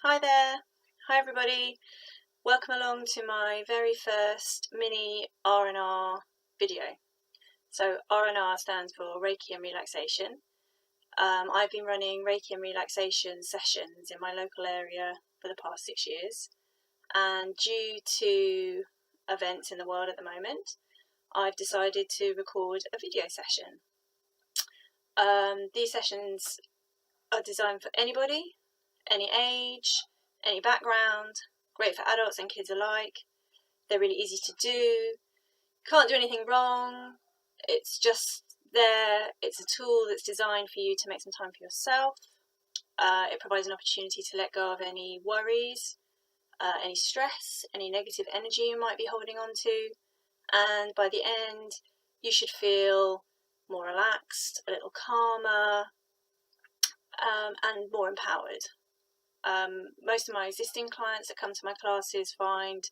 Hi there, hi everybody, welcome along to my very first mini R&R video. So R&R stands for Reiki and Relaxation. I've been running Reiki and Relaxation sessions in my local area for the past 6 years, and due to events in the world at the moment, I've decided to record a video session. These sessions are designed for anybody, any age, any background, great for adults and kids alike. They're really easy to do, can't do anything wrong, it's just there, it's a tool that's designed for you to make some time for yourself. It provides an opportunity to let go of any worries, any stress, any negative energy you might be holding on to, and by the end you should feel more relaxed, a little calmer, and more empowered. Most of my existing clients that come to my classes find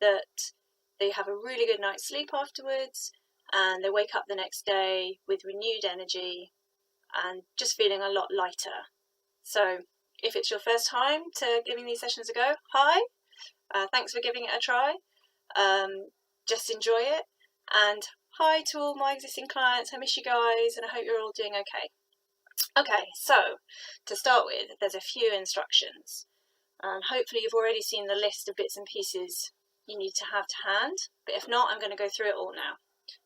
that they have a really good night's sleep afterwards, and they wake up the next day with renewed energy and just feeling a lot lighter. So if it's your first time to giving these sessions a go, hi, thanks for giving it a try. Just enjoy it, and hi to all my existing clients. I miss you guys and I hope you're all doing okay. Okay, so to start with, there's a few instructions, and hopefully you've already seen the list of bits and pieces you need to have to hand, but if not, I'm going to go through it all now.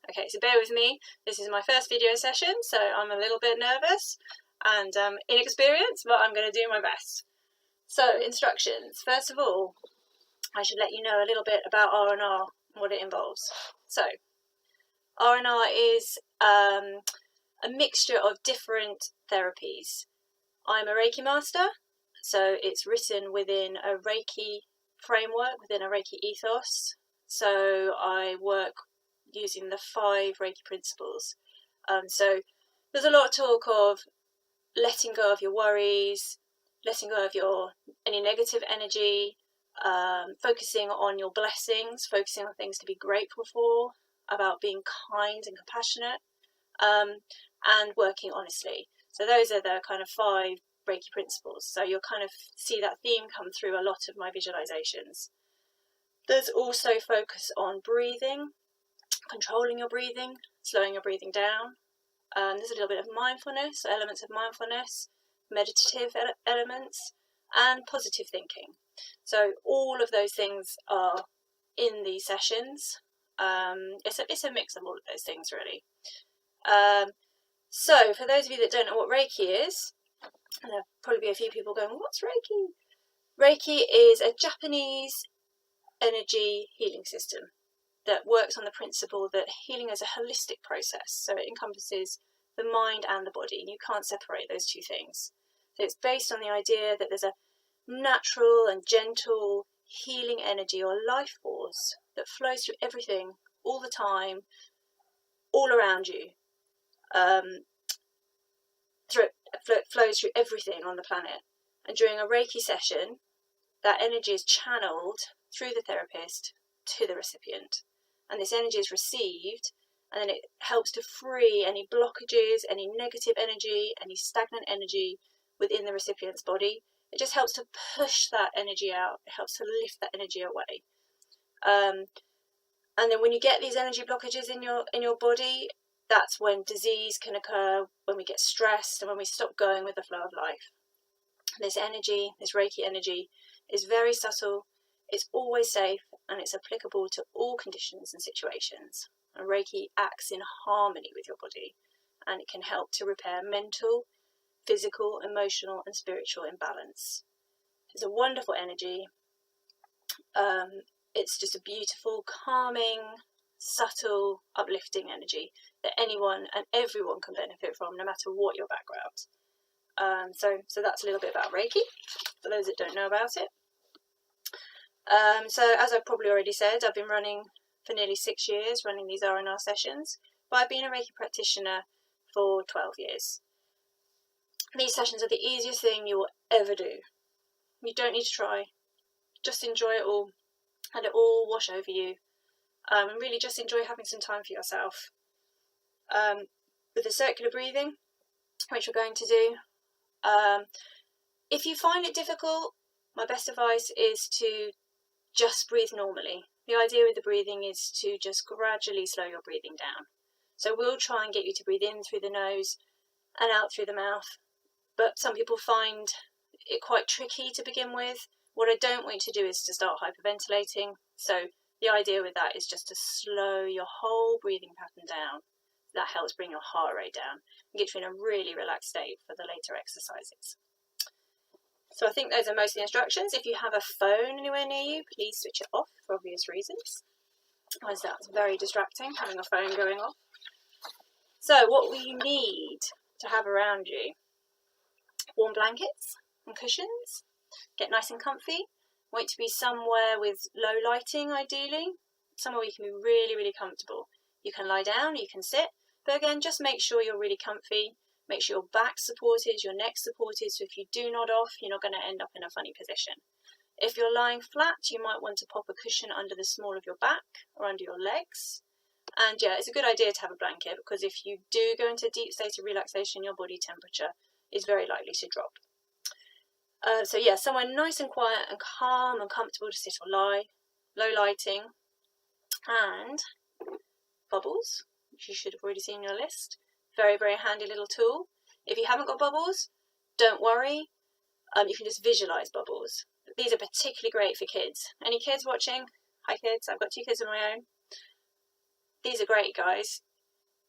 Okay, so bear with me, this is my first video session, so I'm a little bit nervous and inexperienced, but I'm going to do my best. So, instructions. First of all, I should let you know a little bit about R&R and what it involves. So, R&R is a mixture of different therapies. I'm a Reiki Master, so it's written within a Reiki framework, within a Reiki ethos. So I work using the 5 Reiki principles. So there's a lot of talk of letting go of your worries, letting go of any negative energy, focusing on your blessings, focusing on things to be grateful for, about being kind and compassionate, and working honestly. So those are the kind of 5 Reiki principles. So you'll kind of see that theme come through a lot of my visualizations. There's also focus on breathing, controlling your breathing, slowing your breathing down. There's a little bit of mindfulness, elements of mindfulness, meditative elements, and positive thinking. So all of those things are in these sessions. It's a mix of all of those things, really. So for those of you that don't know what Reiki is, and there'll probably be a few people going, what's Reiki? Reiki is a Japanese energy healing system that works on the principle that healing is a holistic process. So it encompasses the mind and the body, and you can't separate those two things. So it's based on the idea that there's a natural and gentle healing energy or life force that flows through everything all the time, all around you. Flows through everything on the planet, and during a Reiki session that energy is channeled through the therapist to the recipient, and this energy is received, and then it helps to free any blockages, any negative energy, any stagnant energy within the recipient's body. It just helps to push that energy out, it helps to lift that energy away. And then when you get these energy blockages in your body, that's when disease can occur, when we get stressed and when we stop going with the flow of life. This energy, this Reiki energy, is very subtle, it's always safe, and it's applicable to all conditions and situations. And Reiki acts in harmony with your body, and it can help to repair mental, physical, emotional, and spiritual imbalance. It's a wonderful energy. It's just a beautiful, calming, subtle, uplifting energy that anyone and everyone can benefit from, no matter what your background. So that's a little bit about Reiki, for those that don't know about it. So as I've probably already said, I've been running for nearly 6 years, running these R&R sessions, but I've been a Reiki practitioner for 12 years. These sessions are the easiest thing you will ever do. You don't need to try, just enjoy it all, and it all wash over you. And really just enjoy having some time for yourself. With the circular breathing, which we're going to do, if you find it difficult, my best advice is to just breathe normally. The idea with the breathing is to just gradually slow your breathing down. So we'll try and get you to breathe in through the nose and out through the mouth, but some people find it quite tricky to begin with. What I don't want you to do is to start hyperventilating. So the idea with that is just to slow your whole breathing pattern down. That helps bring your heart rate down and get you in a really relaxed state for the later exercises. So I think those are most of the instructions. If you have a phone anywhere near you, please switch it off for obvious reasons, as that's very distracting, having a phone going off. So what will you need to have around you? Warm blankets and cushions. Get nice and comfy. Want to be somewhere with low lighting, ideally. Somewhere where you can be really, really comfortable. You can lie down, you can sit, but again, just make sure you're really comfy. Make sure your back's supported, your neck's supported, so if you do nod off, you're not going to end up in a funny position. If you're lying flat, you might want to pop a cushion under the small of your back or under your legs. And yeah, it's a good idea to have a blanket, because if you do go into a deep state of relaxation, your body temperature is very likely to drop. So yeah, somewhere nice and quiet and calm and comfortable to sit or lie. Low lighting. And bubbles, which you should have already seen on your list. Very, very handy little tool. If you haven't got bubbles, don't worry. You can just visualize bubbles. These are particularly great for kids. Any kids watching? Hi kids, I've got 2 kids of my own. These are great, guys.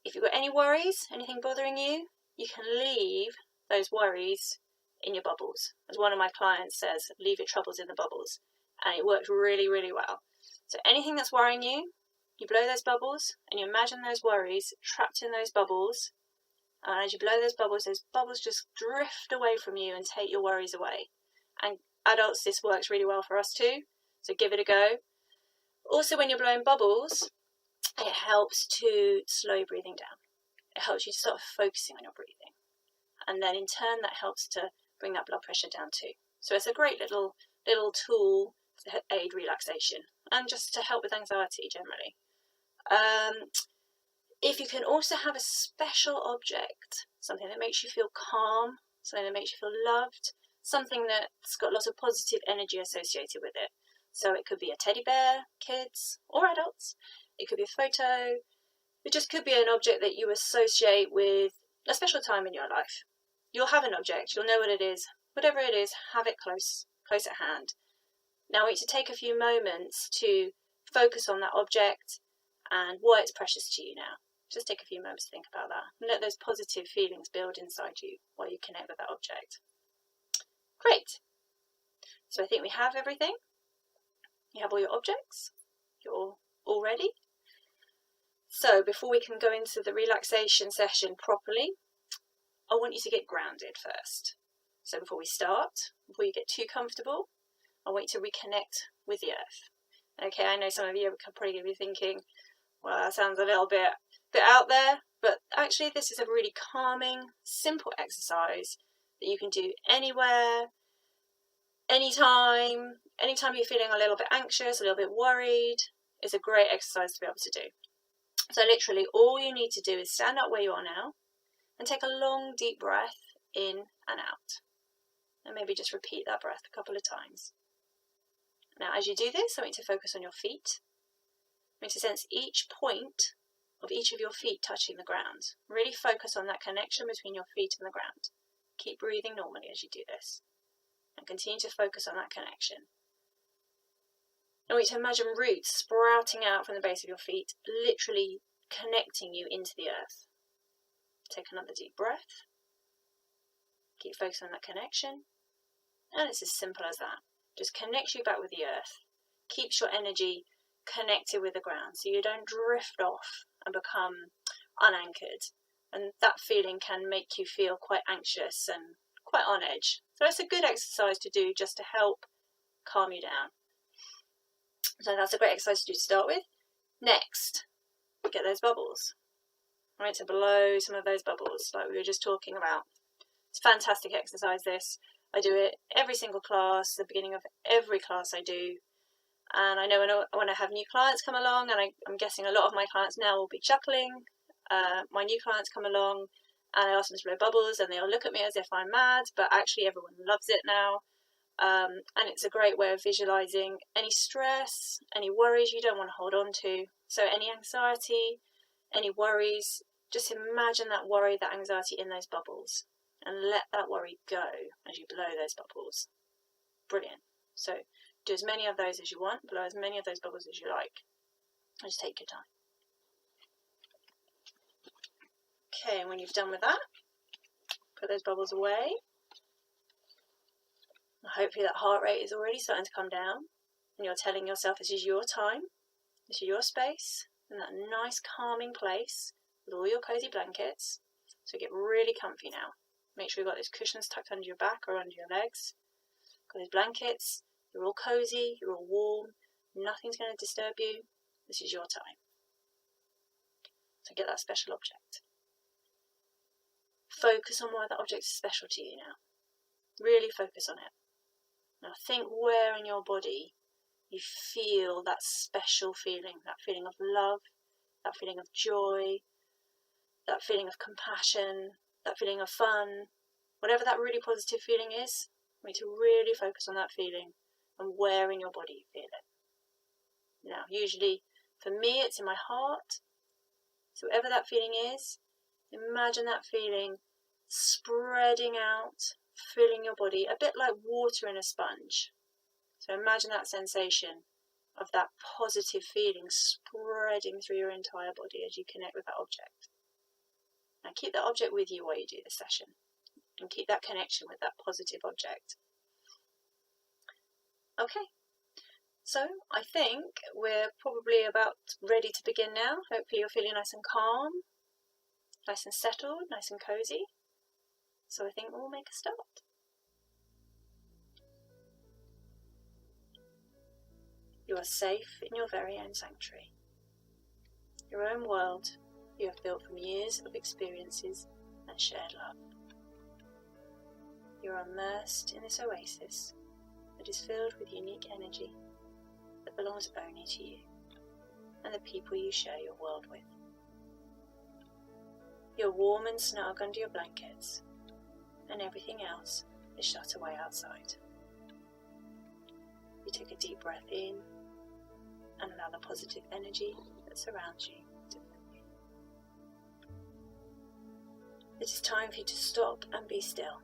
If you've got any worries, anything bothering you, you can leave those worries in your bubbles. As one of my clients says, leave your troubles in the bubbles. And it works really, really well. So anything that's worrying you, you blow those bubbles and you imagine those worries trapped in those bubbles. And as you blow those bubbles just drift away from you and take your worries away. And adults, this works really well for us too. So give it a go. Also, when you're blowing bubbles, it helps to slow your breathing down. It helps you to start focusing on your breathing. And then in turn, that helps to bring that blood pressure down too. So it's a great little tool to aid relaxation and just to help with anxiety generally. If you can also have a special object, something that makes you feel calm, something that makes you feel loved, something that's got lots of positive energy associated with it. So it could be a teddy bear, kids or adults. It could be a photo. It just could be an object that you associate with a special time in your life. You'll have an object, you'll know what it is. Whatever it is, have it close at hand. Now I want you to take a few moments to focus on that object and why it's precious to you now. Just take a few moments to think about that and let those positive feelings build inside you while you connect with that object. Great. So I think we have everything. You have all your objects. You're all ready. So before we can go into the relaxation session properly, I want you to get grounded first. So before we start, before you get too comfortable, I want you to reconnect with the earth. Okay, I know some of you are probably going to be thinking, well, that sounds a little bit out there, but actually this is a really calming, simple exercise that you can do anywhere, anytime you're feeling a little bit anxious, a little bit worried. It's a great exercise to be able to do. So literally all you need to do is stand up where you are now and take a long, deep breath in and out. And maybe just repeat that breath a couple of times. Now, as you do this, I want you to focus on your feet. I want you to sense each point of each of your feet touching the ground. Really focus on that connection between your feet and the ground. Keep breathing normally as you do this. And continue to focus on that connection. I want you to imagine roots sprouting out from the base of your feet, literally connecting you into the earth. Take another deep breath. Keep focusing on that connection. And it's as simple as that. Just connects you back with the earth. Keeps your energy connected with the ground so you don't drift off and become unanchored. And that feeling can make you feel quite anxious and quite on edge. So it's a good exercise to do just to help calm you down. So that's a great exercise to do to start with. Next, get those bubbles. I want to blow some of those bubbles like we were just talking about. It's a fantastic exercise this. I do it every single class, the beginning of every class I do. And I know when I have new clients come along, and I'm guessing a lot of my clients now will be chuckling. My new clients come along and I ask them to blow bubbles and they'll look at me as if I'm mad, but actually everyone loves it now. And it's a great way of visualizing any stress, any worries you don't want to hold on to. So any anxiety, any worries, just imagine that worry, that anxiety in those bubbles, and let that worry go as you blow those bubbles. Brilliant. So do as many of those as you want, blow as many of those bubbles as you like, and just take your time. Okay, and when you've done with that, put those bubbles away. Hopefully that heart rate is already starting to come down, and you're telling yourself this is your time, this is your space, and that nice calming place with all your cozy blankets. So get really comfy now. Make sure you've got those cushions tucked under your back or under your legs. Got those blankets, you're all cozy, you're all warm, nothing's going to disturb you. This is your time. So get that special object. Focus on why that object is special to you now. Really focus on it. Now think where in your body you feel that special feeling, that feeling of love, that feeling of joy, that feeling of compassion, that feeling of fun, whatever that really positive feeling is. You need to really focus on that feeling and where in your body you feel it. Now, usually for me it's in my heart, so whatever that feeling is, imagine that feeling spreading out, filling your body, a bit like water in a sponge. So imagine that sensation of that positive feeling spreading through your entire body as you connect with that object. Now keep that object with you while you do the session, and keep that connection with that positive object. Okay, so I think we're probably about ready to begin now. Hopefully you're feeling nice and calm, nice and settled, nice and cozy. So I think we'll make a start. You are safe in your very own sanctuary, your own world you have built from years of experiences and shared love. You are immersed in this oasis that is filled with unique energy that belongs only to you and the people you share your world with. You're warm and snug under your blankets, and everything else is shut away outside. You take a deep breath in and allow the positive energy that surrounds you to fill you. It is time for you to stop and be still,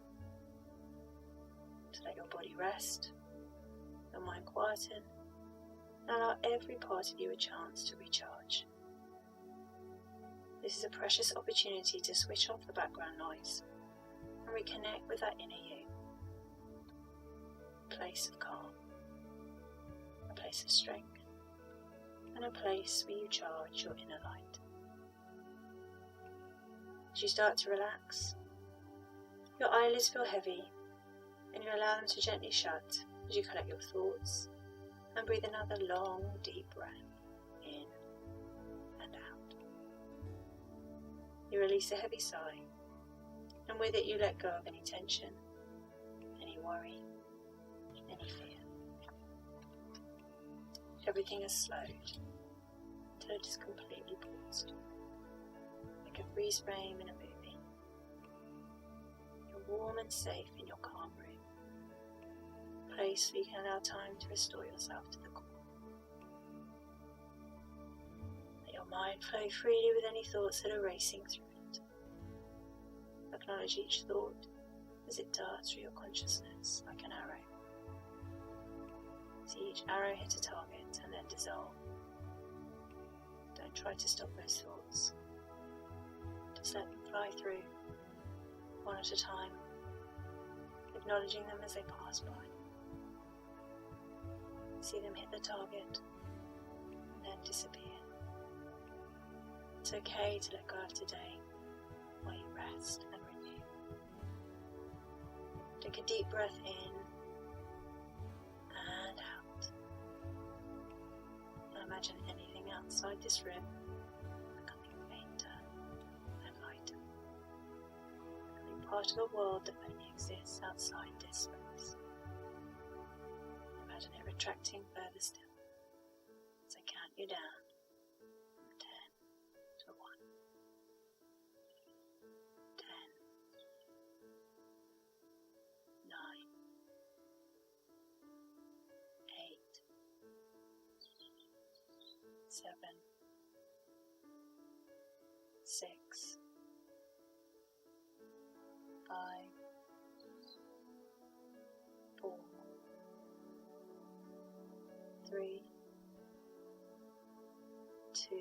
to let your body rest, your mind quieten, and allow every part of you a chance to recharge. This is a precious opportunity to switch off the background noise and reconnect with that inner you. A place of calm, a place of strength, and a place where you charge your inner light. As you start to relax, your eyelids feel heavy, and you allow them to gently shut as you collect your thoughts and breathe another long, deep breath in and out. You release a heavy sigh, and with it you let go of any tension, any worry, any fear. Everything is slowed until it is completely paused, like a freeze frame in a movie. You're warm and safe in your calm room, a place where you can allow time to restore yourself to the core. Let your mind flow freely with any thoughts that are racing through it. Acknowledge each thought as it darts through your consciousness like an arrow. See each arrow hit a target and then dissolve. Don't try to stop those thoughts. Just let them fly through, one at a time, acknowledging them as they pass by. See them hit the target and then disappear. It's okay to let go of today while you rest and renew. Take a deep breath in and out. And imagine anything outside this room becoming fainter and lighter, becoming part of a world that only exists outside this space. Imagine it retracting further still as I count you down from 10 to 1. 10, 9, 7, 6, 5, 4, 3, 2,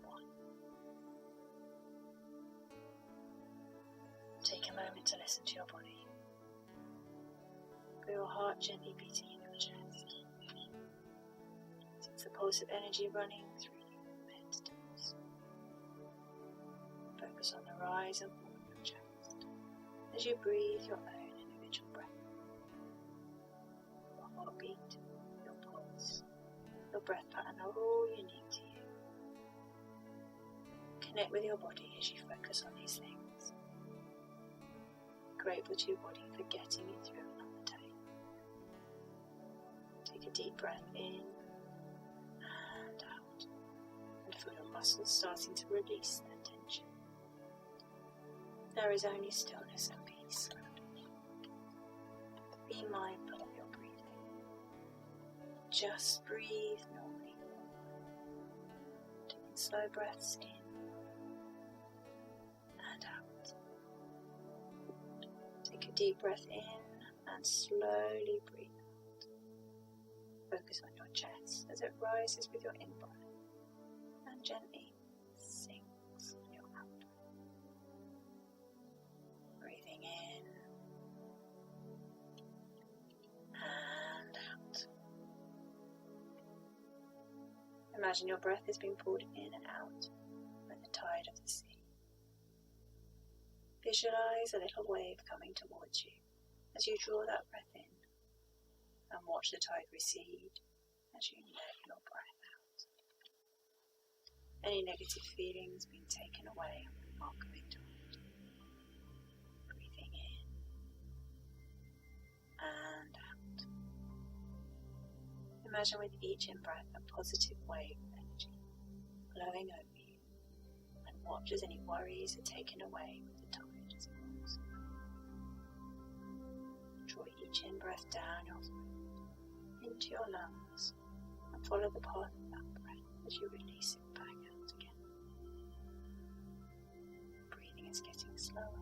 1. Take a moment to listen to your body. Feel your heart gently beating in your chest. Sense the pulse of energy running through you from head to toes. Focus on the rise and fall of your chest as you breathe your own individual breath. Your heartbeat, your pulse, your breath pattern are all unique to you. Connect with your body as you focus on these things. Grateful to your body for getting you through another day. Take a deep breath in and out, and feel your muscles starting to release their tension. There is only stillness and peace. Be mindful of your breathing. Just breathe normally. Taking slow breaths in and out. Take a deep breath in and slowly breathe out. Focus on your chest as it rises with your in-breath and gently sinks on your out-breath. Breathing in and out. Imagine your breath is being pulled in and out by the tide of the sea. Visualize a little wave coming towards you as you draw that breath in, and watch the tide recede as you let your breath out. Any negative feelings being taken away on the outgoing tide. Breathing in and out. Imagine with each in-breath a positive wave of energy flowing over you, and watch as any worries are taken away with the tide. Draw each in-breath down your throat, into your lungs, and follow the path of that breath as you release it back out again. Breathing is getting slower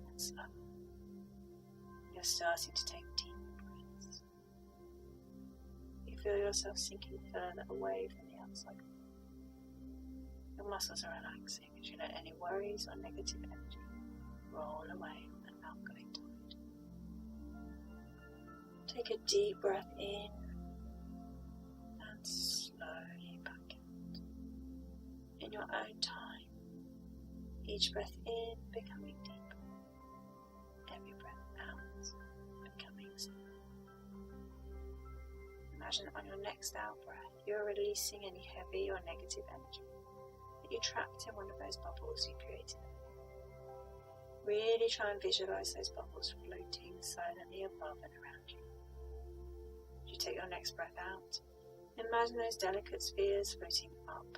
and slower. You're starting to take deep breaths. You feel yourself sinking further away from the outside world. Your muscles are relaxing as you let any worries or negative energy roll away on an outgoing tide. Take a deep breath in and slowly back out. In your own time, each breath in becoming deeper, every breath out becoming slower. Imagine on your next out breath, you're releasing any heavy or negative energy that you trapped in one of those bubbles you created. Really try and visualize those bubbles floating silently above and around you. As you take your next breath out, imagine those delicate spheres floating up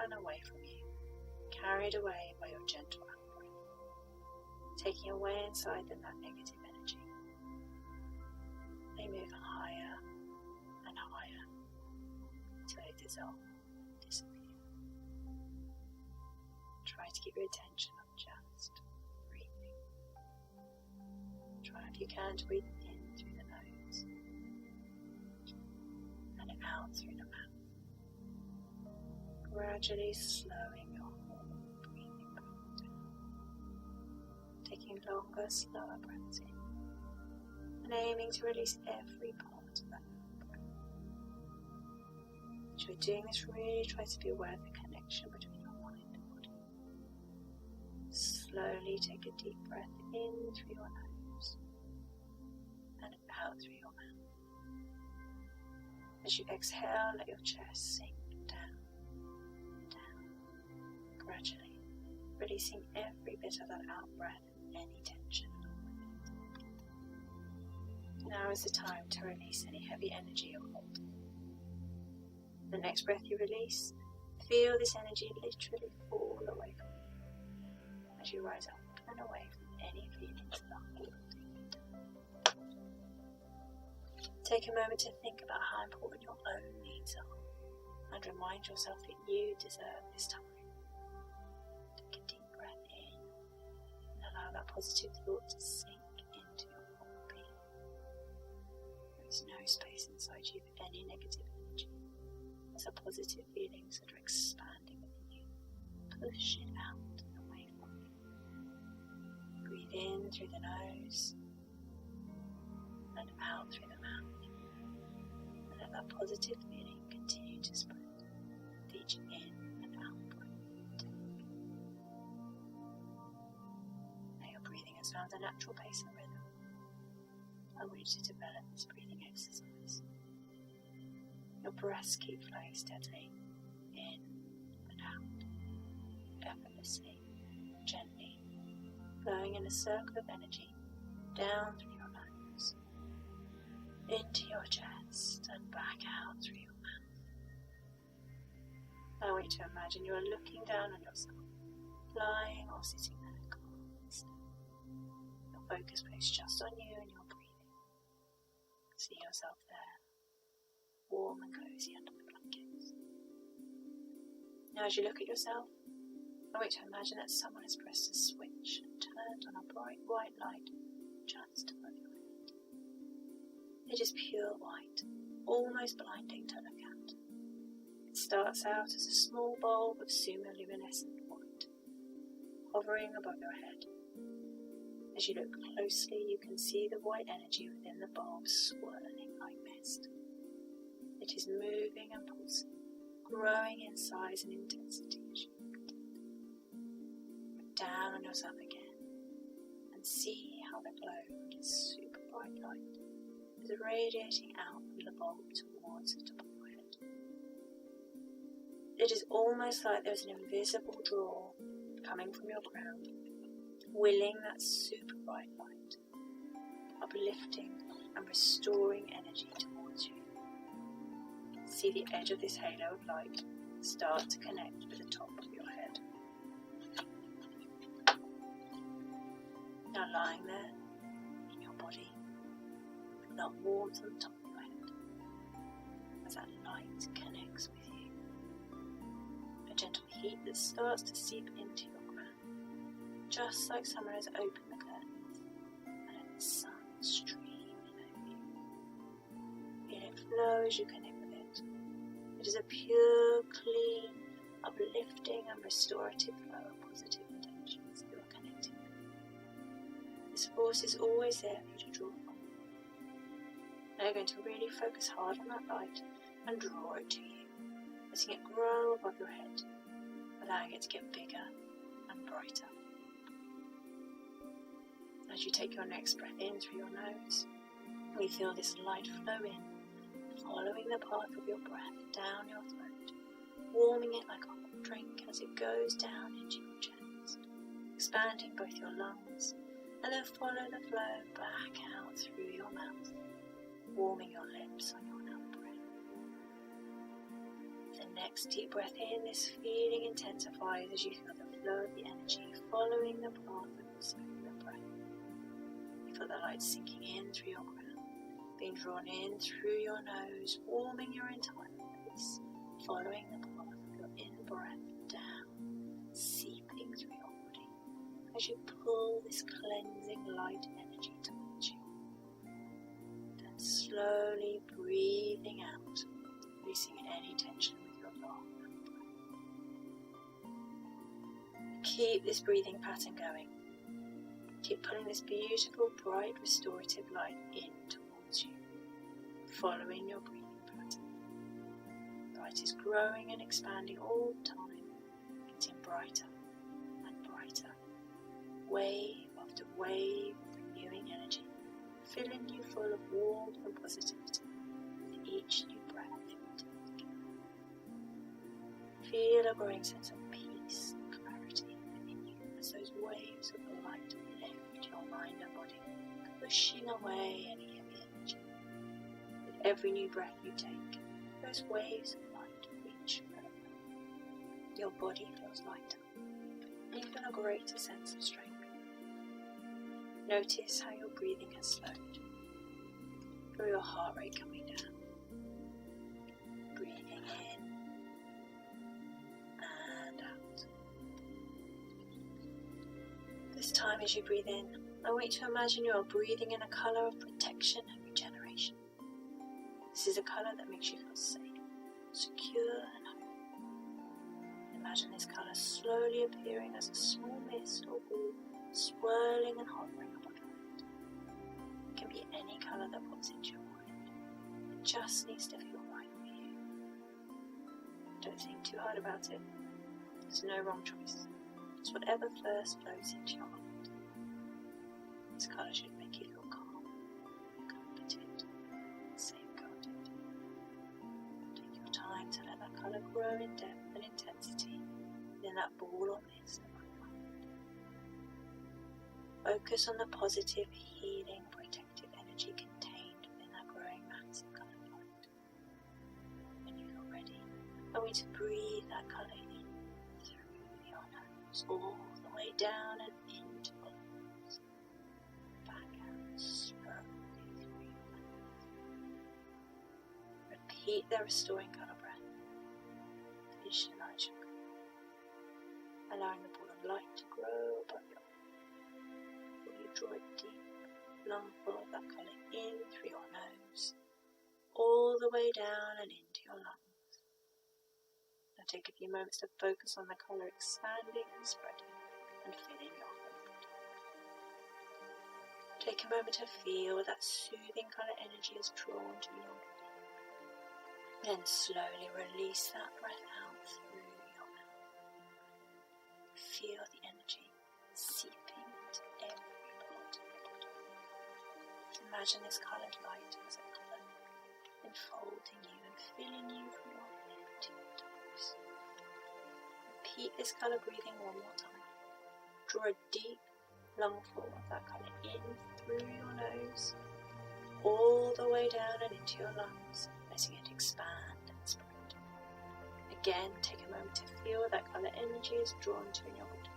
and away from you, carried away by your gentle out-breath, taking away inside them that negative energy. They move higher and higher until they dissolve, disappear. Try to keep your attention on just breathing. Try if you can to breathe in through the nose and out through the mouth. Gradually slowing your whole breathing pattern down. Taking longer, slower breaths in and aiming to release every part of that breath. As you're doing this, really try to be aware of the connection between your mind and body. Slowly take a deep breath in through your nose and out through your mouth. As you exhale, let your chest sink down, gradually releasing every bit of that out breath and any tension along with it. Now is the time to release any heavy energy you're holding. The next breath you release, feel this energy literally fall away from you as you rise up and away from any feelings that are holding you down. Take a moment to think about how important your own needs are and remind yourself that you deserve this time. Take a deep breath in and allow that positive thought to sink into your whole being. There is no space inside you for any negative energy. Those are positive feelings that are expanding within you. Push it out and away from you. Breathe in through the nose and out through the mouth. And let that positive feeling continue to spread with each in and out breath you take. Now your breathing has found a natural pace and rhythm. I want you to develop this breathing exercise. Your breaths keep flowing steadily in and out, effortlessly, gently, flowing in a circle of energy down through your nose, into your chest and back out through your mouth. I want you to imagine you are looking down on yourself, flying or sitting there calm and still. Your focus placed just on you and your breathing. See yourself there, warm and cozy under the blankets. Now as you look at yourself, I want you to imagine that someone has pressed a switch and turned on a bright white light just above your head. It is pure white, almost blinding to look at. It starts out as a small bulb of luminescent white, hovering above your head. As you look closely, you can see the white energy within the bulb swirling like mist. It is moving and pulsing, growing in size and intensity as you look at it. Look down on yourself again and see how the glow from this super bright light is radiating out from the bulb towards the top of your head. It is almost like there's an invisible draw coming from your crown, willing that super bright light, uplifting and restoring energy towards you. See the edge of this halo of light start to connect with the top of your head. Now lying there in your body, feel that warmth on the top of your head as that light connects with you. A gentle heat that starts to seep into your crown, just like someone has opened the curtains and let the sun stream in over you. Feel it flow as you connect with it. It is a pure, clean, uplifting and restorative flow of positive intentions that you are connecting with. This force is always there for you to draw from. Now you're going to really focus hard on that light and draw it to you, letting it grow above your head, allowing it to get bigger and brighter. As you take your next breath in through your nose, we feel this light flow in, following the path of your breath down your throat, warming it like a hot drink as it goes down into your chest, expanding both your lungs, and then follow the flow back out through your mouth, warming your lips on your out breath. The next deep breath in, this feeling intensifies as you feel the flow of the energy following the path of your circular breath. You feel the light sinking in through your crown, being drawn in through your nose, warming your entire face, following the path of your in-breath down, seeping through your body as you pull this cleansing light energy towards you. Then slowly breathing out, releasing any tension with your long breath. Keep this breathing pattern going. Keep pulling this beautiful, bright, restorative light in towards you, following your breathing pattern. The light is growing and expanding all the time, getting brighter and brighter, wave after wave of renewing energy, filling you full of warmth and positivity with each new breath you take. Feel a growing sense of peace and clarity within you as those waves of light lift your mind and body, pushing away any heavy energy. With every new breath you take, those waves of light reach further. Your body feels lighter, and you feel a greater sense of strength. Notice how your breathing has slowed. Feel your heart rate coming down. Breathing in and out. This time as you breathe in, I want you to imagine you are breathing in a colour of protection and regeneration. This is a colour that makes you feel safe, secure and home. Imagine this colour slowly appearing as a small mist or ball, swirling and hovering above your head. It can be any colour that pops into your mind. It just needs to feel right for you. Don't think too hard about it. There's no wrong choice. Just whatever first flows into your mind. This colour should make you feel calm, comforted, safeguarded. Take your time to let that colour grow in depth and intensity within that ball or mist of your mind. Focus on the positive, healing, protective energy contained within that growing mass of coloured light. When you feel ready, I want you to breathe that colour in through your nose, all the way down and into your lungs. Back out slowly through your mouth. Repeat the restoring colour breath. Visualize your colour, allowing the ball of light to grow above your head. Will you draw a deep lungful of that colour in through your nose, all the way down and into your lungs. Now take a few moments to focus on the colour expanding and spreading and filling your whole body. Take a moment to feel that soothing colour energy is drawn to your body. Then slowly release that breath out through your mouth. Feel the energy seeping into every part of your body. Imagine this coloured light as a cloak enfolding you and filling you from your head to your toes. Repeat this colour breathing one more time. Draw a deep lungful of that colour in through your nose, all the way down and into your lungs, letting it expand and spread. Again, take a moment to feel that colour energy is drawn to in your body.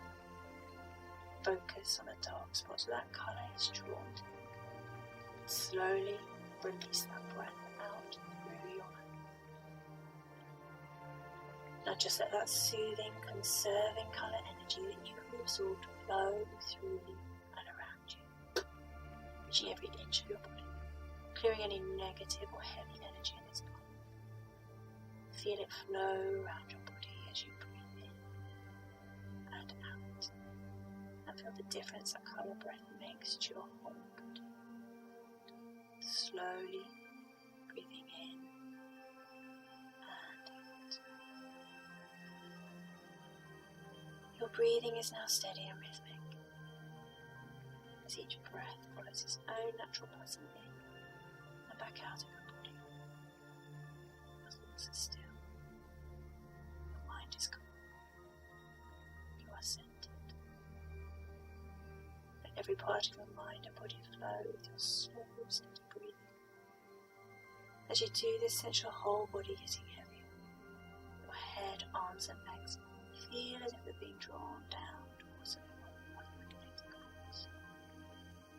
Focus on the dark spots where that colour is drawn to. Slowly release that breath out through your mouth. Now just let that soothing, conserving colour energy that you have absorbed flow through you and around you, reaching every inch of your body, clearing any negative or heavy energy in this body. Feel it flow around your body as you breathe in and out, and feel the difference that colour breath makes to your whole body. Slowly breathing in and out. Your breathing is now steady and rhythmic, as each breath follows its own natural pattern in and back out of your body. Your thoughts are still. Your mind is calm. You are centered. Let every part of your mind and body flow with your slow, steady breathing. As you do this, sense your whole body getting heavier. Your head, arms and legs feel as if they're being drawn down towards the regulated corners.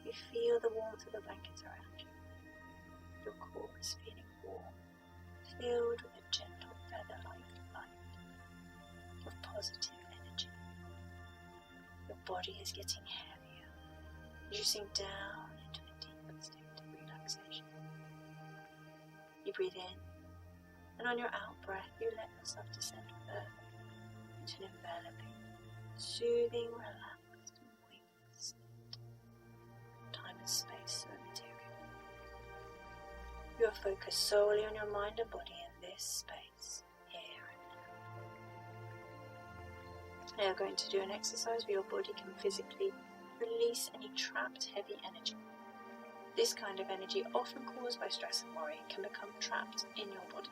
You feel the warmth of the blankets around you. Your core is feeling warm, filled with a gentle feather-like light of positive energy. Your body is getting heavier, reducing down into a deeper state of relaxation. You breathe in, and on your out breath, you let yourself descend further into an enveloping, soothing, relaxed, and winged state. Time and space are immaterial. You are focused solely on your mind and body in this space, here and now. Now you're going to do an exercise where your body can physically release any trapped heavy energy. This kind of energy, often caused by stress and worry, can become trapped in your body.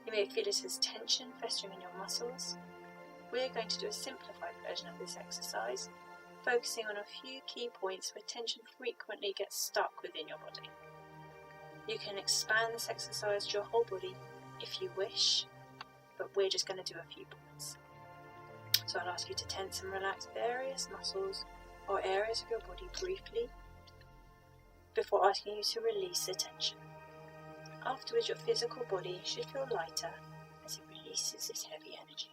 You may feel it as tension festering in your muscles. We are going to do a simplified version of this exercise, focusing on a few key points where tension frequently gets stuck within your body. You can expand this exercise to your whole body if you wish, but we're just going to do a few points. So I'll ask you to tense and relax various muscles or areas of your body briefly. before asking you to release the tension. Afterwards, your physical body should feel lighter as it releases this heavy energy.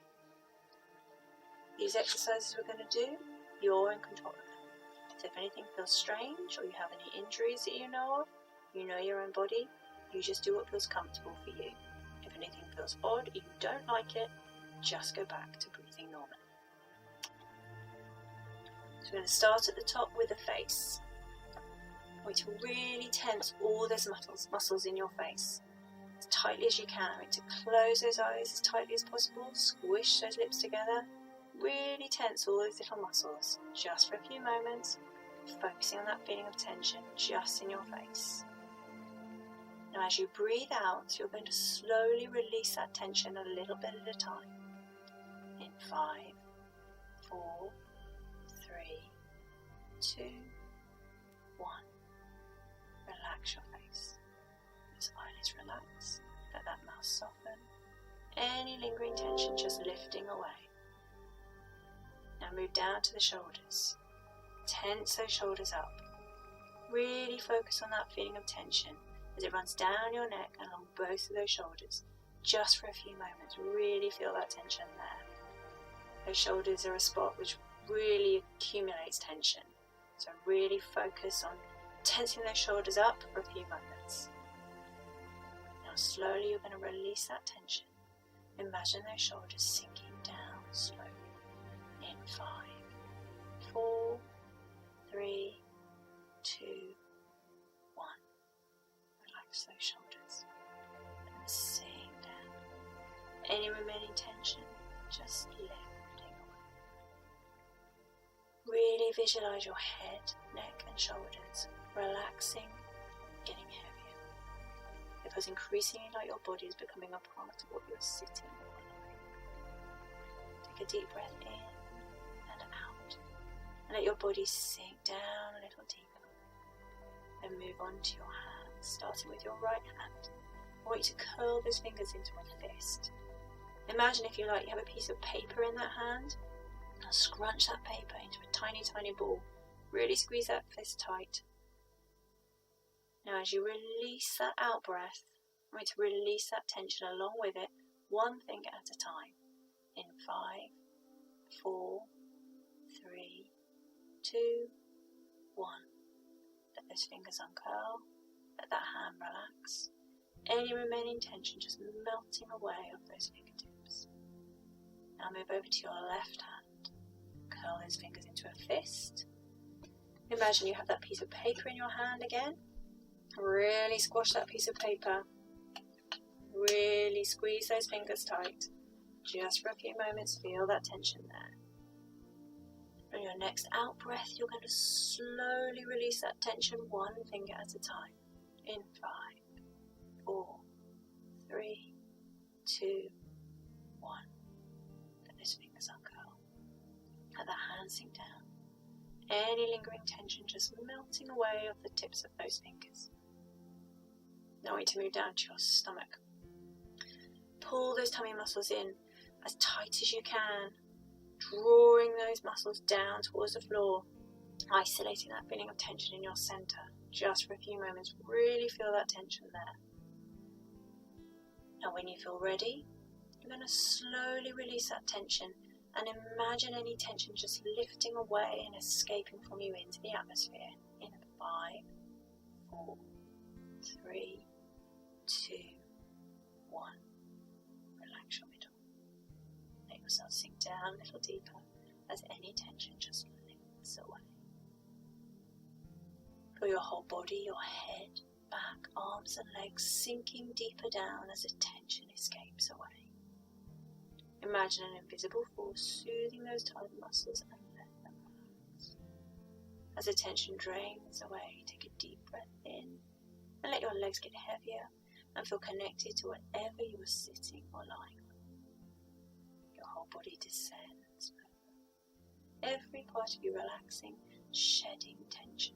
These exercises we're going to do, you're in control of them. So if anything feels strange or you have any injuries that you know your own body, you just do what feels comfortable for you. If anything feels odd or you don't like it, just go back to breathing normally. So we're going to start at the top with the face. We're going to really tense all those muscles in your face as tightly as you can. We're going to close those eyes as tightly as possible, squish those lips together, really tense all those little muscles just for a few moments, focusing on that feeling of tension just in your face. Now as you breathe out, you're going to slowly release that tension a little bit at a time. In 5, 4, 3, 2, 1. Relax your face. Those eyelids relax. Let that mouth soften. Any lingering tension just lifting away. Now move down to the shoulders. Tense those shoulders up. Really focus on that feeling of tension as it runs down your neck and along both of those shoulders. Just for a few moments, really feel that tension there. Those shoulders are a spot which really accumulates tension. So really focus on tensing those shoulders up for a few moments. Now slowly you're going to release that tension. Imagine those shoulders sinking down slowly. In 5, 4, 3, 2, 1. Relax those shoulders and sink down. Any remaining tension, just lifting away. Really visualize your head, neck and shoulders relaxing, getting heavier. It feels increasingly like your body is becoming a part of what you're sitting on. Take a deep breath in and out, and let your body sink down a little deeper. Then move on to your hands, starting with your right hand. I want you to curl those fingers into a fist. Imagine, if you like, you have a piece of paper in that hand, and scrunch that paper into a tiny, tiny ball. Really squeeze that fist tight. Now as you release that out breath, I want you to release that tension along with it, one finger at a time. In 5, 4, 3, 2, 1. Let those fingers uncurl, let that hand relax. Any remaining tension just melting away off those fingertips. Now move over to your left hand. Curl those fingers into a fist. Imagine you have that piece of paper in your hand again. Really squash that piece of paper. Really squeeze those fingers tight. Just for a few moments, feel that tension there. On your next out breath, you're going to slowly release that tension one finger at a time. In 5, 4, 3, 2, 1. Let those fingers uncurl. Let that hand sink down. Any lingering tension just melting away off the tips of those fingers. Now I want you to move down to your stomach. Pull those tummy muscles in as tight as you can, drawing those muscles down towards the floor, isolating that feeling of tension in your center. Just for a few moments, really feel that tension there. Now when you feel ready, you're going to slowly release that tension and imagine any tension just lifting away and escaping from you into the atmosphere. In 5, 4, 3, 2, 1. Relax your middle. Let yourself sink down a little deeper as any tension just lifts away. Feel your whole body, your head, back, arms and legs sinking deeper down as the tension escapes away. Imagine an invisible force soothing those tight muscles and let them relax. As the tension drains away, take a deep breath in and let your legs get heavier and feel connected to whatever you are sitting or lying on. Your whole body descends further. Every part of you relaxing, shedding tension.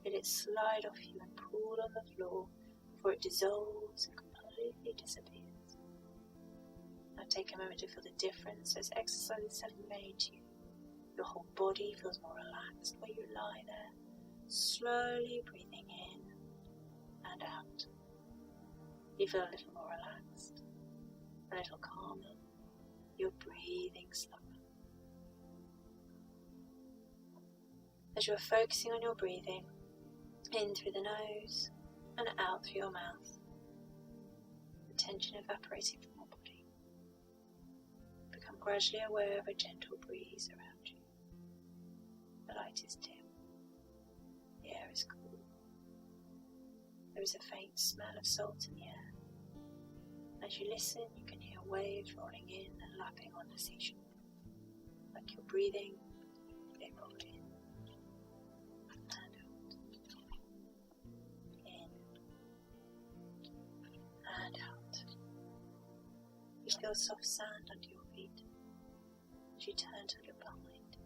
Feel it slide off you and pool on the floor before it dissolves and completely disappears. Now take a moment to feel the difference those exercises have made to you. Your whole body feels more relaxed where you lie there, Slowly breathing in and out. You feel a little more relaxed, a little calmer. You're breathing slower. As you're focusing on your breathing, in through the nose and out through your mouth, the tension evaporating from your body. Become gradually aware of a gentle breeze around you. The light is dim. The air is cool. There is a faint smell of salt in the air. As you listen, you can hear waves rolling in and lapping on the seashore, like you're breathing, they roll in and out, in and out. You feel soft sand under your feet. As you turn to look behind,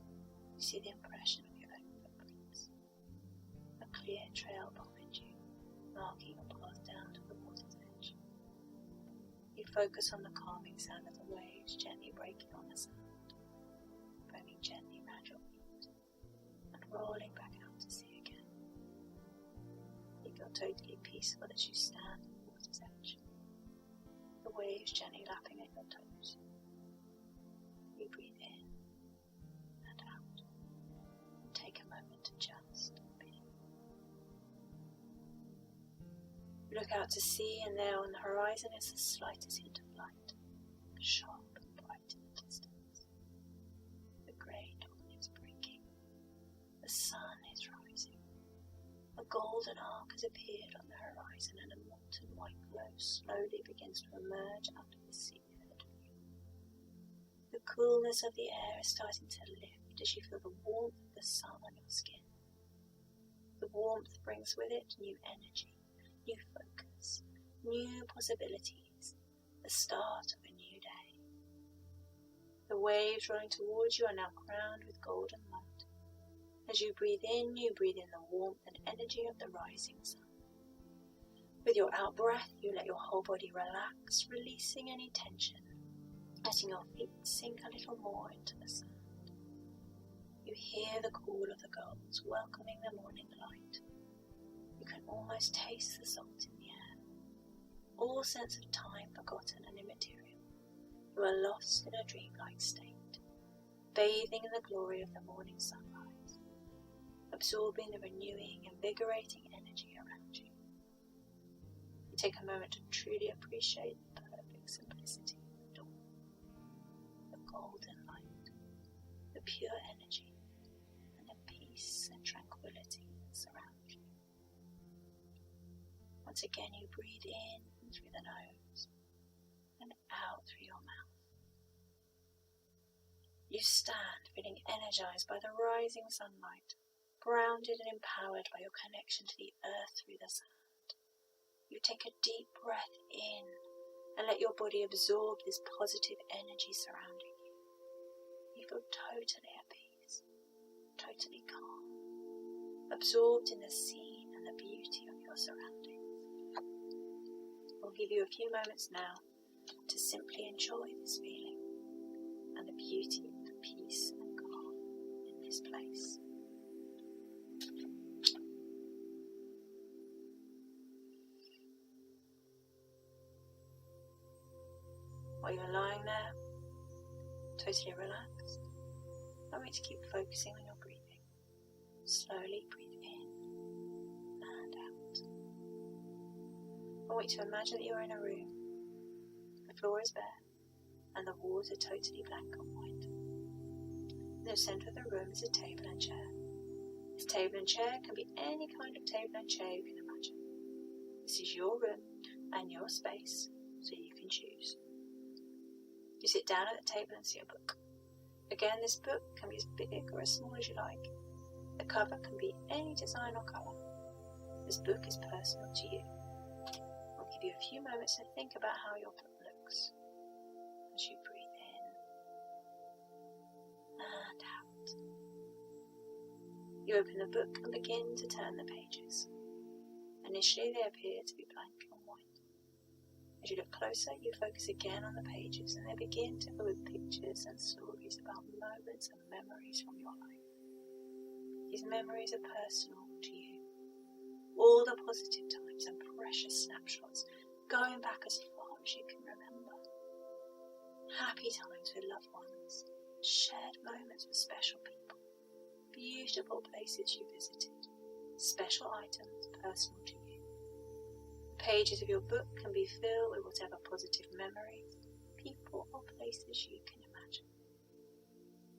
you see the impression of your own footprints, a clear trail behind you, marking a path down to the water's edge. You focus on the calming sound of the waves gently breaking on the sand, foaming gently round your feet, and rolling back out to sea again. You feel totally peaceful as you stand at the water's edge, the waves gently lapping at your toes. You breathe in and out, and take a moment to just be. Look out to sea, and there on the horizon is the slightest hint of light, sharp and bright in the distance. The grey dawn is breaking. The sun is rising. A golden arc has appeared on the horizon, and a molten white glow slowly begins to emerge out of the sea ahead of you. The coolness of the air is starting to lift as you feel the warmth of the sun on your skin. The warmth brings with it new energy, new focus, new possibilities, the start of a new day. The waves rolling towards you are now crowned with golden light. As you breathe in the warmth and energy of the rising sun. With your out-breath, you let your whole body relax, releasing any tension, letting your feet sink a little more into the sand. You hear the call of the gulls welcoming the morning light. You can almost taste the salt in the air. All sense of time forgotten and immaterial. You are lost in a dreamlike state, bathing in the glory of the morning sunrise, absorbing the renewing, invigorating energy around you. You take a moment to truly appreciate the perfect simplicity of the dawn, the golden light, the pure energy, and the peace and tranquility that surround you. Once again, you breathe in through the nose and out through your mouth. You stand feeling energized by the rising sunlight, grounded and empowered by your connection to the earth through the sand. You take a deep breath in and let your body absorb this positive energy surrounding you. You feel totally at peace, totally calm, absorbed in the scene and the beauty of your surroundings. I'll give you a few moments now to simply enjoy this feeling and the beauty of the peace and calm in this place. While you're lying there, totally relaxed, I want you to keep focusing on your breathing. Slowly breathe in and out. I want you to imagine that you're in a room. The floor is bare and the walls are totally blank and white. In the centre of the room is a table and chair. This table and chair can be any kind of table and chair you can imagine. This is your room and your space, so you can choose. You sit down at the table and see a book. Again, this book can be as big or as small as you like. The cover can be any design or colour. This book is personal to you. I'll give you a few moments to think about how your book looks as you breathe in and out. You open the book and begin to turn the pages. Initially, they appear to be blank and white. As you look closer, you focus again on the pages and they begin to fill with pictures and stories about moments and memories from your life. These memories are personal to all the positive times and precious snapshots, going back as far as you can remember. Happy times with loved ones, shared moments with special people, beautiful places you visited, special items personal to you. The pages of your book can be filled with whatever positive memories, people or places you can imagine.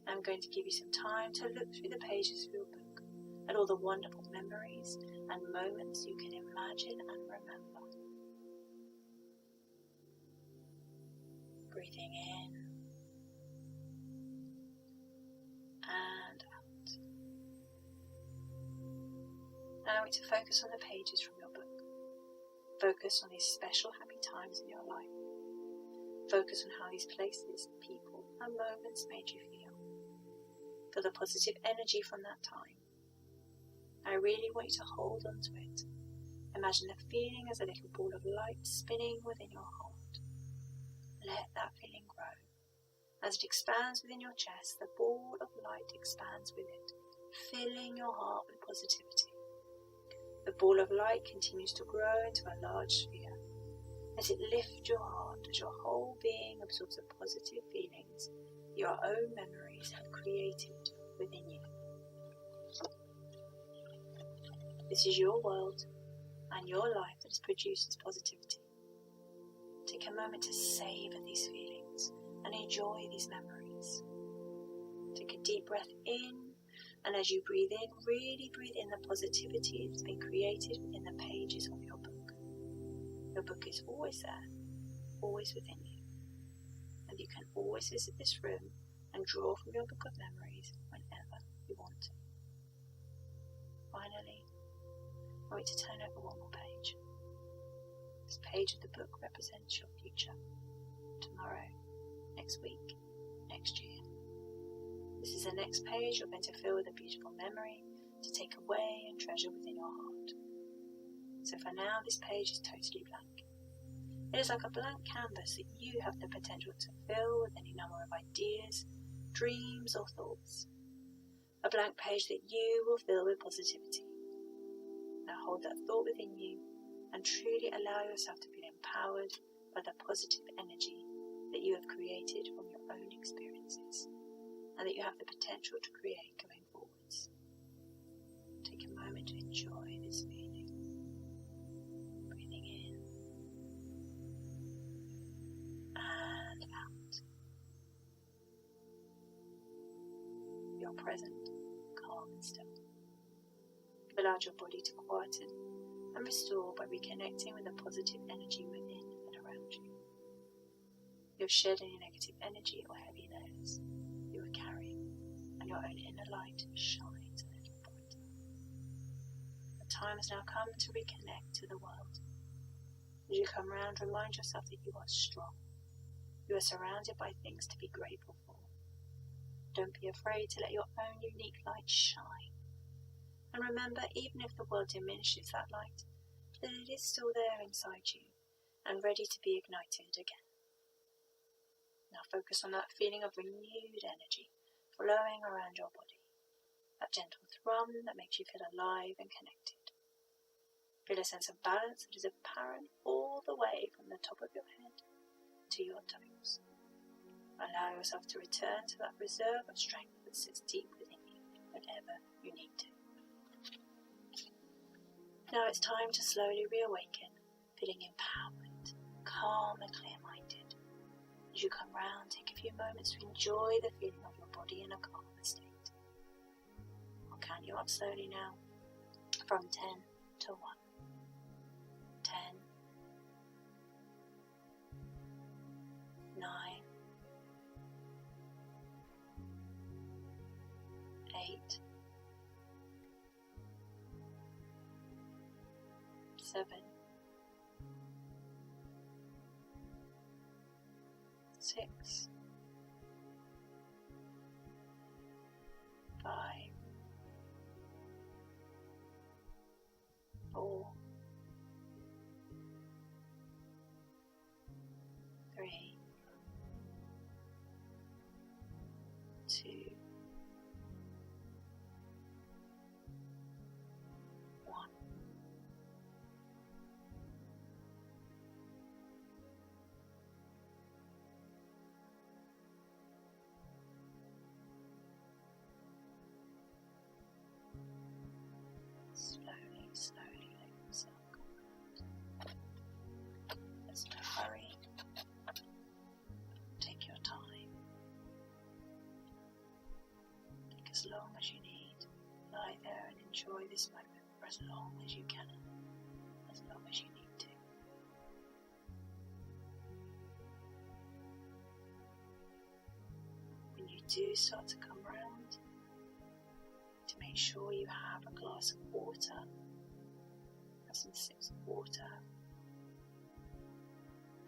I'm going to give you some time to look through the pages of your book at all the wonderful memories and moments you can imagine and remember. Breathing in and out. Now I want to focus on the pages from your book. Focus on these special happy times in your life. Focus on how these places, people and moments made you feel. Feel the positive energy from that time. I really want you to hold on to it. Imagine the feeling as a little ball of light spinning within your heart. Let that feeling grow. As it expands within your chest, the ball of light expands with it, filling your heart with positivity. The ball of light continues to grow into a large sphere. Let it lift your heart as your whole being absorbs the positive feelings your own memories have created within you. This is your world and your life that has produced this positivity. Take a moment to savor these feelings and enjoy these memories. Take a deep breath in, and as you breathe in, really breathe in the positivity that's been created within the pages of your book. Your book is always there, always within you, and you can always visit this room and draw from your book of memories whenever you want to. Finally, I want you to turn over one more page. This page of the book represents your future, tomorrow, next week, next year. This is the next page you're going to fill with a beautiful memory to take away and treasure within your heart. So for now, this page is totally blank. It is like a blank canvas that you have the potential to fill with any number of ideas, dreams or thoughts. A blank page that you will fill with positivity. Now hold that thought within you and truly allow yourself to feel empowered by the positive energy that you have created from your own experiences and that you have the potential to create going forwards. Take a moment to enjoy this feeling. Breathing in and out. You're present, calm and still. You've allowed your body to quieten and restore by reconnecting with the positive energy within and around you. You have shed any negative energy or heavy layers you are carrying, and your own inner light shines a little brighter. The time has now come to reconnect to the world. As you come round, remind yourself that you are strong. You are surrounded by things to be grateful for. Don't be afraid to let your own unique light shine. And remember, even if the world diminishes that light, that it is still there inside you and ready to be ignited again. Now focus on that feeling of renewed energy flowing around your body, that gentle thrum that makes you feel alive and connected. Feel a sense of balance that is apparent all the way from the top of your head to your toes. Allow yourself to return to that reserve of strength that sits deep within you whenever you need to. Now it's time to slowly reawaken, feeling empowered, calm and clear-minded. As you come round, take a few moments to enjoy the feeling of your body in a calmer state. I'll count you up slowly now, from 10 to 1. 10, 9, 8, 7, 6, 5, 4, 3, 2, 1. enjoy this moment for as long as you can, as long as you need to. When you do start to come round, to make sure you have a glass of water, have some sips of water.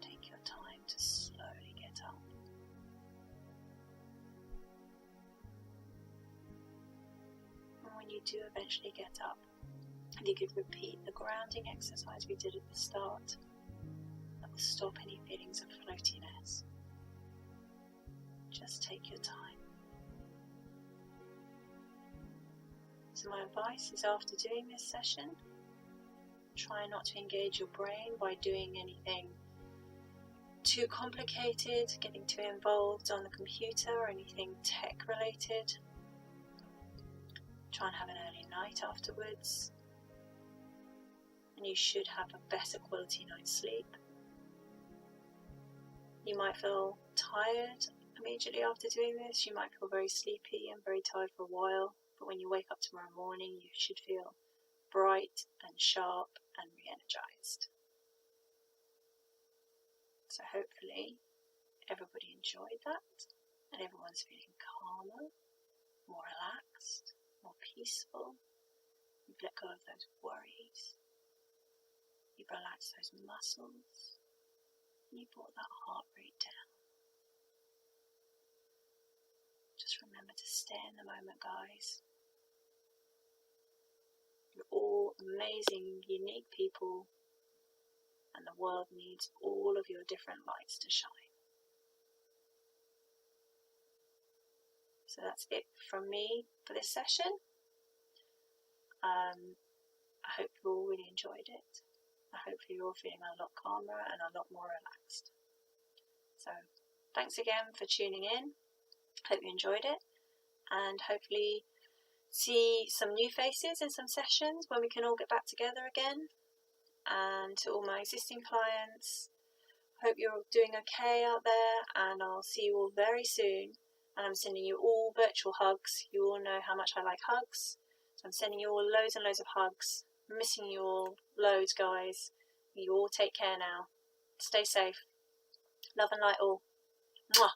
Take your time to slowly get up. And when you do eventually get up, if you could repeat the grounding exercise we did at the start, that will stop any feelings of floatiness. Just take your time. So my advice is, after doing this session, try not to engage your brain by doing anything too complicated, getting too involved on the computer or anything tech related. Try and have an early night afterwards, and you should have a better quality night's sleep. You might feel tired immediately after doing this. You might feel very sleepy and very tired for a while, but when you wake up tomorrow morning, you should feel bright and sharp and re-energized. So hopefully everybody enjoyed that, and everyone's feeling calmer, more relaxed, more peaceful. You've let go of those worries. You've relaxed those muscles. And you brought that heart rate down. Just remember to stay in the moment, guys. You're all amazing, unique people, and the world needs all of your different lights to shine. So that's it from me for this session. I hope you all really enjoyed it. I hope you're all feeling a lot calmer and a lot more relaxed. So thanks again for tuning in. Hope you enjoyed it, and hopefully see some new faces in some sessions when we can all get back together again. And to all my existing clients, hope you're doing okay out there, and I'll see you all very soon. And I'm sending you all virtual hugs. You all know how much I like hugs, so I'm sending you all loads and loads of hugs. I'm missing you all loads, guys. You all take care now. Stay safe. Love and light all. Mwah.